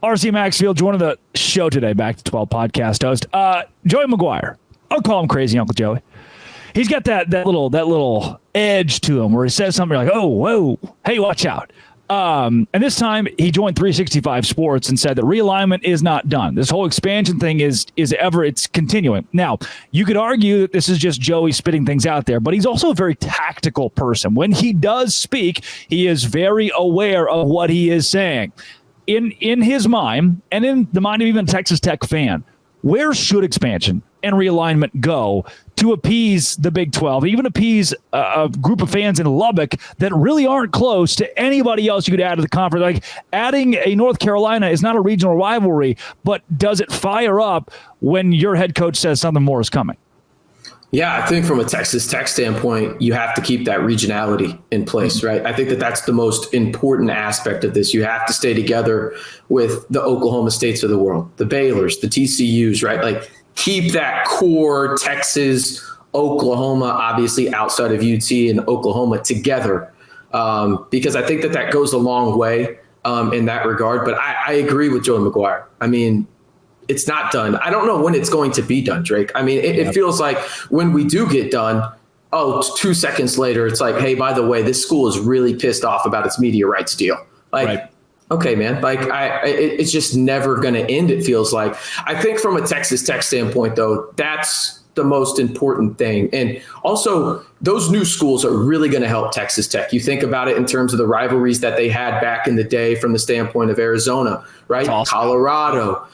RC Maxfield joining the show today, Back to 12 podcast host. Joey McGuire. I'll call him Crazy Uncle Joey. He's got that little edge to him where he says something like, oh, whoa, hey, watch out. And this time he joined 365 Sports and said that realignment is not done. This whole expansion thing it's continuing. Now, you could argue that this is just Joey spitting things out there, but he's also a very tactical person. When he does speak, he is very aware of what he is saying. In his mind, and in the mind of even a Texas Tech fan, where should expansion and realignment go to appease the Big 12, even appease a group of fans in Lubbock that really aren't close to anybody else you could add to the conference? Like, adding a North Carolina is not a regional rivalry, but does it fire up when your head coach says something more is coming? Yeah, I think from a Texas Tech standpoint, you have to keep that regionality in place, right? I think that that's the most important aspect of this. You have to stay together with the Oklahoma States of the world, the Baylors, the TCUs, right? Like, keep that core Texas, Oklahoma, obviously outside of UT and Oklahoma together, because I think that goes a long way in that regard. But I agree with Joey McGuire. I mean, it's not done. I don't know when it's going to be done, Drake. I mean, it feels like when we do get done, 2 seconds later, it's like, hey, by the way, this school is really pissed off about its media rights deal. Like, right. Okay, man, like it's just never going to end, it feels like. I think from a Texas Tech standpoint, though, that's the most important thing. And also, those new schools are really going to help Texas Tech. You think about it in terms of the rivalries that they had back in the day from the standpoint of Arizona, right? Awesome. Colorado.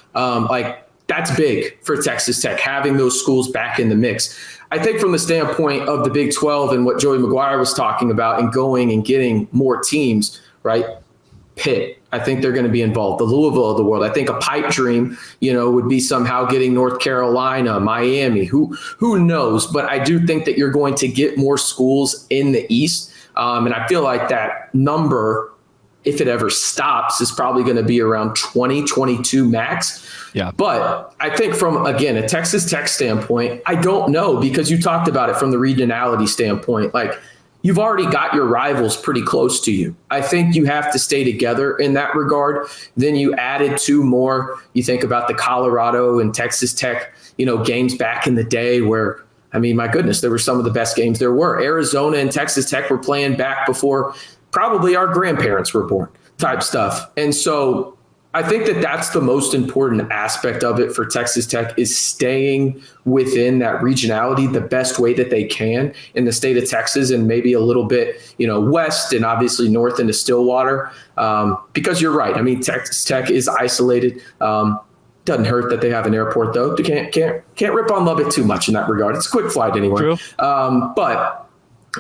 That's big for Texas Tech, having those schools back in the mix. I think from the standpoint of the Big 12 and what Joey McGuire was talking about and going and getting more teams, right? Pitt, I think they're going to be involved. The Louisville of the world. I think a pipe dream, would be somehow getting North Carolina, Miami. Who knows? But I do think that you're going to get more schools in the East. And I feel like that number, if it ever stops, is probably going to be around 20, 22 max. Yeah. But I think from, again, a Texas Tech standpoint, I don't know, because you talked about it from the regionality standpoint. Like, you've already got your rivals pretty close to you. I think you have to stay together in that regard. Then you added two more. You think about the Colorado and Texas Tech, games back in the day where, I mean, my goodness, there were some of the best games there were. Arizona and Texas Tech were playing back before probably our grandparents were born, type stuff. And so I think that that's the most important aspect of it for Texas Tech, is staying within that regionality the best way that they can in the state of Texas, and maybe a little bit, west and obviously north into Stillwater. Because you're right. I mean, Texas Tech is isolated. Doesn't hurt that they have an airport, though. They can't rip on Lubbock too much in that regard. It's a quick flight anyway. True. But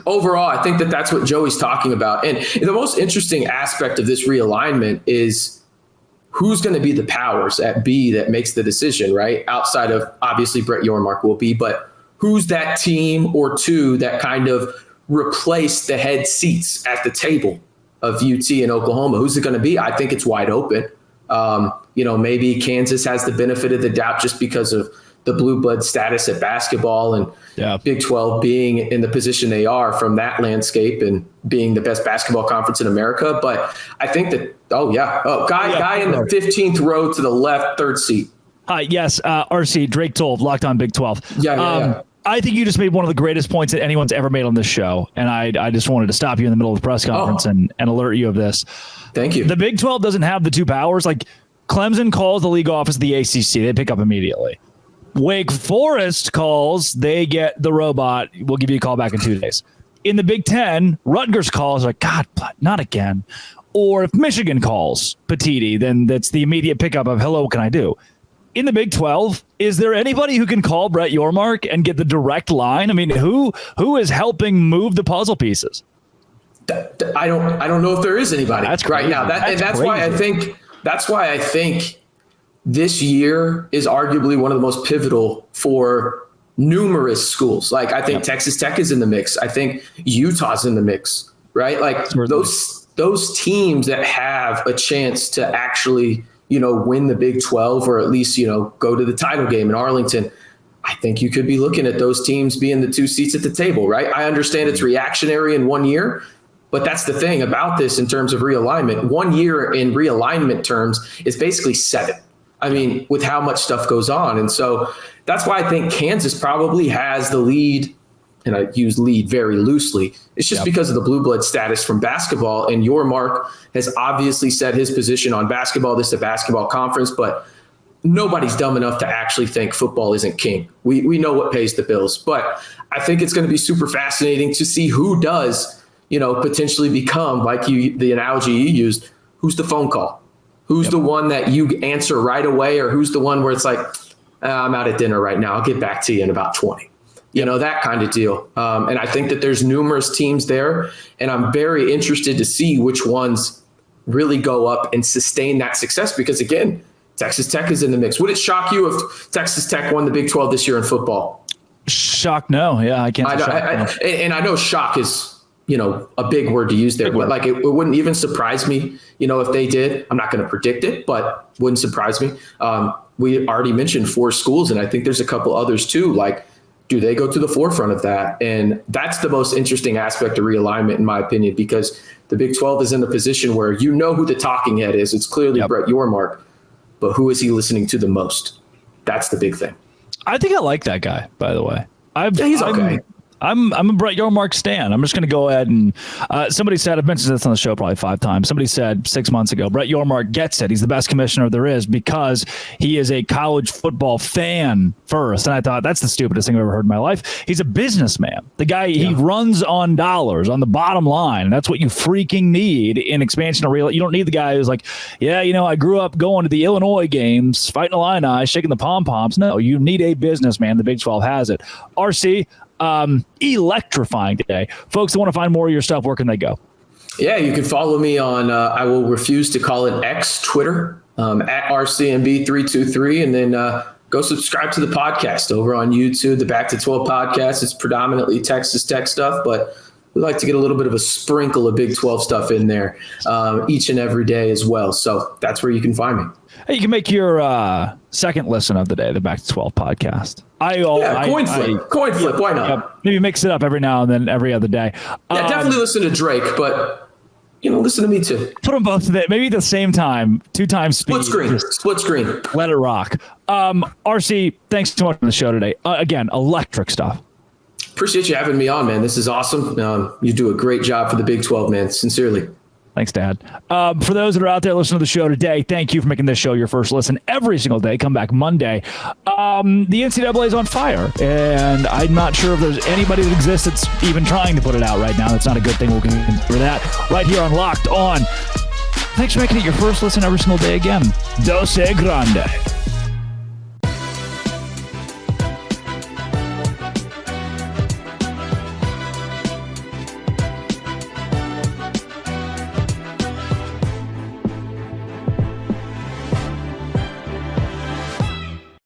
overall, I think that that's what Joey's talking about. And the most interesting aspect of this realignment is who's going to be the powers at B that makes the decision, right? Outside of, obviously, Brett Yormark will be, but who's that team or two that kind of replace the head seats at the table of UT and Oklahoma? Who's it going to be? I think it's wide open. Maybe Kansas has the benefit of the doubt just because of the blue blood status at basketball, and Big 12 being in the position they are from that landscape and being the best basketball conference in America. But I think that, guy in the 15th row to the left, third seat. Hi, yes, RC, Drake Toll, Locked On Big 12. Yeah. I think you just made one of the greatest points that anyone's ever made on this show, and I just wanted to stop you in the middle of the press conference and alert you of this. Thank you. The Big 12 doesn't have the two powers. Like, Clemson calls the league office of the ACC. They pick up immediately. Wake Forest calls, they get the robot. We'll give you a call back in 2 days. In the Big Ten, Rutgers calls, like, God, not again. Or if Michigan calls Petiti, then that's the immediate pickup of, hello, what can I do? In the Big 12, is there anybody who can call Brett Yormark and get the direct line? I mean, who is helping move the puzzle pieces? I don't know if there is anybody right now. That's why I think this year is arguably one of the most pivotal for numerous schools. Like, I think Texas Tech is in the mix. I think Utah's in the mix, right? Like, those teams that have a chance to actually, win the Big 12, or at least, go to the title game in Arlington. I think you could be looking at those teams being the two seats at the table, right? I understand it's reactionary in 1 year, But that's the thing about this in terms of realignment. 1 year in realignment terms is basically 7. I mean, with how much stuff goes on. And so that's why I think Kansas probably has the lead, and I use lead very loosely. It's just because of the blue blood status from basketball. And your Mark has obviously set his position on basketball. This is a basketball conference, but nobody's dumb enough to actually think football isn't king. We know what pays the bills. But I think it's going to be super fascinating to see who does, potentially become, like the analogy you used, who's the phone call? Who's the one that you answer right away, or who's the one where it's like, I'm out at dinner right now, I'll get back to you in about 20. That kind of deal. And I think that there's numerous teams there, and I'm very interested to see which ones really go up and sustain that success, because, again, Texas Tech is in the mix. Would it shock you if Texas Tech won the Big 12 this year in football? Shock, no. Yeah, I can't say shock. And I know shock is, a big word to use there, but like it wouldn't even surprise me, if they did. I'm not going to predict it, but wouldn't surprise me. We already mentioned 4 schools, and I think there's a couple others too. Like, do they go to the forefront of that? And that's the most interesting aspect of realignment, in my opinion, because the Big 12 is in a position where who the talking head is. It's clearly Brett Yormark, but who is he listening to the most? That's the big thing. I think I like that guy, by the way. He's okay. I'm a Brett Yormark stan. I'm just going to go ahead and somebody said, I've mentioned this on the show probably 5 times. Somebody said 6 months ago, Brett Yormark gets it. He's the best commissioner there is because he is a college football fan first. And I thought, that's the stupidest thing I've ever heard in my life. He's a businessman. The guy, he runs on dollars, on the bottom line. And that's what you freaking need in expansion of real. You don't need the guy who's like, I grew up going to the Illinois games, fighting Illini, shaking the pom-poms. No, you need a businessman. The Big 12 has it. RC, electrifying today. Folks that want to find more of your stuff, where can they go? Yeah, you can follow me on, I will refuse to call it X, Twitter, at RCMB323, and then go subscribe to the podcast over on YouTube, the Back to 12 podcast. It's predominantly Texas Tech stuff, but we like to get a little bit of a sprinkle of Big 12 stuff in there each and every day as well. So that's where you can find me. Hey, you can make your second listen of the day, the Back to 12 podcast. Coin flip. Why not? Maybe mix it up every now and then, every other day. Yeah, definitely listen to Drake, but listen to me too. Put them both maybe at the same time, 2 times speed. Split screen. Let it rock. RC, thanks so much for the show today. Again, electric stuff. Appreciate you having me on, man. This is awesome. You do a great job for the Big 12, man. Sincerely. Thanks, Dad. For those that are out there listening to the show today, thank you for making this show your first listen every single day. Come back Monday. The NCAA is on fire, and I'm not sure if there's anybody that exists that's even trying to put it out right now. That's not a good thing. We'll consider that right here on Locked On. Thanks for making it your first listen every single day again. Dose Grande.